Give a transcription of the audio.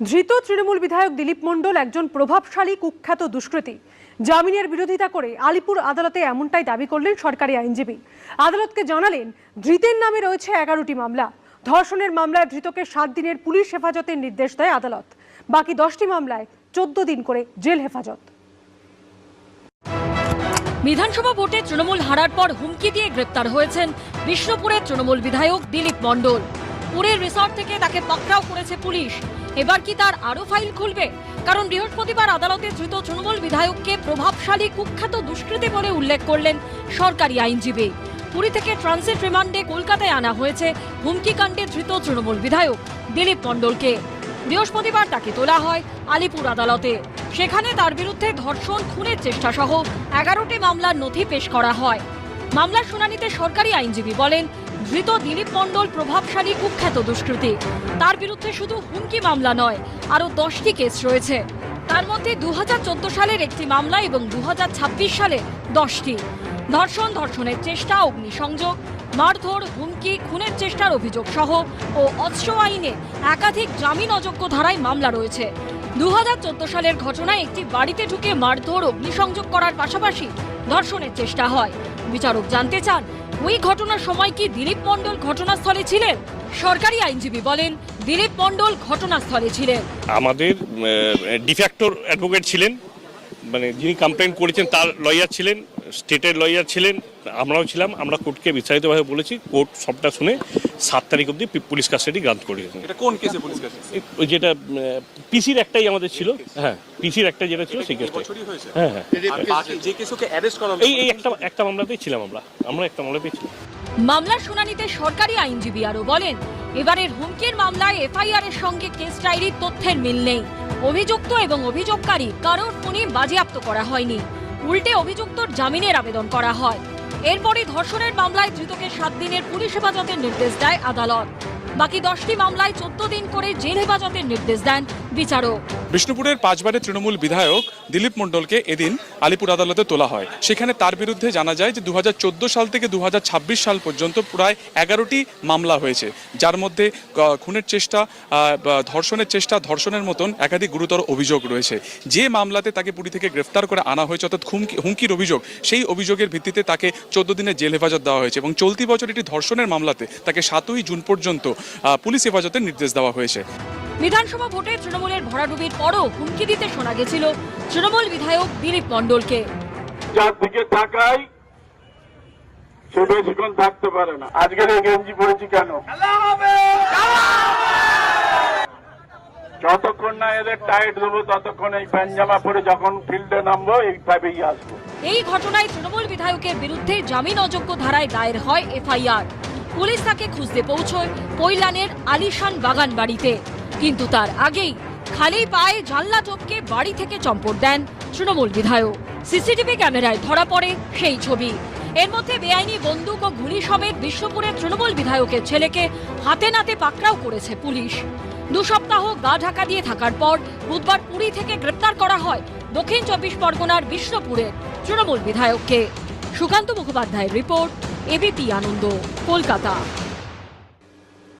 ধৃত তৃণমূল বিধায়ক দিলীপ মণ্ডল একজন প্রভাবশালী কুখ্যাত দুষ্কৃতী। জামিনের বিরোধিতা করে আলিপুর আদালতে এমনটাই দাবি করলেন সরকারি আইনজীবী। আদালতকে জানালেন ধৃতের নামে রয়েছে 11টি মামলা। ধর্ষণের মামলায় ধৃতকে 7 দিনের পুলিশ হেফাজতের নির্দেশ দেয় আদালত। বাকি 10টি মামলায় 14 দিন করে জেল হেফাজত। বিধানসভা ভোটে তৃণমূল হারার পর হুমকি দিয়ে গ্রেপ্তার হয়েছেন বিষ্ণুপুরের তৃণমূল বিধায়ক দিলীপ মণ্ডল। পুরীর রিসর্ট থেকে তাকে পাকড়াও করেছে পুলিশ। এবার কি তার আরো ফাইল খুলবে? কারণ বৃহস্পতিবার আদালতে ধৃত তৃণমূল বিধায়ককে প্রভাবশালী কুখ্যাত দুষ্কৃতী বলে উল্লেখ করলেন সরকারি আইনজীবী। পুরী থেকে ট্রানজিট রিমান্ডে কলকাতায় আনা হয়েছে হুমকিকাণ্ডে ধৃত তৃণমূল বিধায়ক দিলীপ মণ্ডলকে। বৃহস্পতিবার তাকে তোলা হয় আলিপুর আদালতে। সেখানে তার বিরুদ্ধে ধর্ষণ, খুনের চেষ্টা সহ 11টি মামলার নথি পেশ করা হয়। মামলার শুনানিতে সরকারি আইনজীবী বলেন, ধৃত দিলীপ মণ্ডল প্রভাবশালী কুখ্যাত দুষ্কৃতী। তার বিরুদ্ধে শুধু হুমকি মামলা নয়, আরও 10টি কেস রয়েছে। তার মধ্যে 2014 সালের একটি মামলা এবং 2026 সালে 10টি। ধর্ষণের চেষ্টা, অগ্নিসংযোগ, মারধর, হুমকি, খুনের চেষ্টার অভিযোগ সহ ও অস্ত্র আইনে একাধিক জামিন অযোগ্য ধারায় মামলা রয়েছে। 2014 সালের ঘটনায় একটি বাড়িতে ঢুকে মারধর, অগ্নিসংযোগ করার পাশাপাশি ধর্ষণের চেষ্টা হয়। বিচারক জানতে চান, ওই ঘটনার সময় কি দিলীপ মণ্ডল ঘটনাস্থলে ছিলেন? সরকারি আইনজীবী বলেন, দিলীপ মণ্ডল ঘটনাস্থলে ছিলেন। আমাদের ডিফ্যাক্টর অ্যাডভোকেট ছিলেন, মানে যিনি কমপ্লেন করেছেন তার লয়ার ছিলেন, স্টেটের লয়ার ছিলেন, আমরাও ছিলাম। আমরা কোর্টকে বিস্তারিতভাবে বলেছি। কোর্ট সবটা শুনে 7 তারিখ অবধি পুলিশ কাস্টাডি গ্রান্ট করেছেন। এটা কোন কেসে পুলিশ কাস্টাডি? ওই যেটা পিসির একটাই আমাদের ছিল। হ্যাঁ, পিসির একটা যেটা ছিল সেই কেসটা। হ্যাঁ হ্যাঁ, যে কেসকে অ্যারেস্ট করা এই একটা মামলাতেই ছিলাম আমরা একটা মামলাতেই ছিলাম। মামলার শুনানিতে সরকারি আইনজীবী আরও বলেন, এবারের হুমকির মামলায় এফআইআর এর সঙ্গে কেস ডায়েরির তথ্যের মিল নেই। অভিযুক্ত এবং অভিযোগকারী কারোর ফোনে বাজেয়াপ্ত করা হয়নি। উল্টে অভিযুক্তর জামিনের আবেদন করা হয়। এরপরই ধর্ষণের মামলায় ধৃতকে 7 দিনের পুলিশ হেফাজতের নির্দেশ দেয় আদালত। বাকি 10টি মামলায় 14 দিন করে জেল হেফাজতের নির্দেশ দেন বিচারক। বিষ্ণুপুরের 5 বারের তৃণমূল বিধায়ক দিলীপ মণ্ডলকে এদিন আলিপুর আদালতে তোলা হয়। সেখানে তার বিরুদ্ধে জানা যায় যে 2014 সাল থেকে 2026 সাল পর্যন্ত প্রায় 11টি মামলা হয়েছে, যার মধ্যে খুনের চেষ্টা, ধর্ষণের চেষ্টা, ধর্ষণের মতন একাধিক গুরুতর অভিযোগ রয়েছে। যে মামলাতে তাকে পুরী থেকে গ্রেফতার করে আনা হয়েছে, অর্থাৎ হুমকির অভিযোগ, সেই অভিযোগের ভিত্তিতে তাকে 14 দিনের জেল হেফাজত দেওয়া হয়েছে এবং চলতি বছর এটি ধর্ষণের মামলাতে তাকে 7ই জুন পর্যন্ত পুলিশ হেফাজতের নির্দেশ দেওয়া হয়েছে। বিধানসভা ভোটে তৃণমূলের ভরাডুবির পরও হুমকি দিতে শোনা গেছিল তৃণমূল বিধায়ক দিলীপ মণ্ডলকে। যার দিকে তাকাই সে বেশিক্ষণ থাকতে পারে না। আজকের এই গেঞ্জি পড়েছি কেন? যতক্ষণ না এদের টাইট দেবো ততক্ষণ এই প্যান্ট-জামা পরে যখন ফিল্ডে নামবো এইভাবেই আসবো। এই ঘটনায় তৃণমূল বিধায়কের বিরুদ্ধে জামিন অযোগ্য ধারায় দায়ের হয় এফআইআর। পুলিশ তাকে খুঁজতে পৌঁছয় পৈলানের আলিশান বাগান বাড়িতে, কিন্তু তার আগেই খালি পায়ে জানলা টপকে বাড়ি থেকে চম্পট দেন তৃণমূল বিধায়ক। সিসিটিভি ক্যামেরায় ধরা পড়ে সেই ছবি। এর মধ্যে বেআইনি বন্দুক ও গুলি সমেত বিষ্ণুপুরের তৃণমূল বিধায়কের ছেলেকে হাতে নাতে পাকড়াও করেছে পুলিশ। 2 সপ্তাহ গা ঢাকা দিয়ে থাকার পর বুধবার পুরী থেকে গ্রেপ্তার করা হয় দক্ষিণ 24 পরগনার বিষ্ণুপুরের তৃণমূল বিধায়ককে। সুকান্ত মুখোপাধ্যায়ের রিপোর্ট, এবিপি আনন্দ, কলকাতা।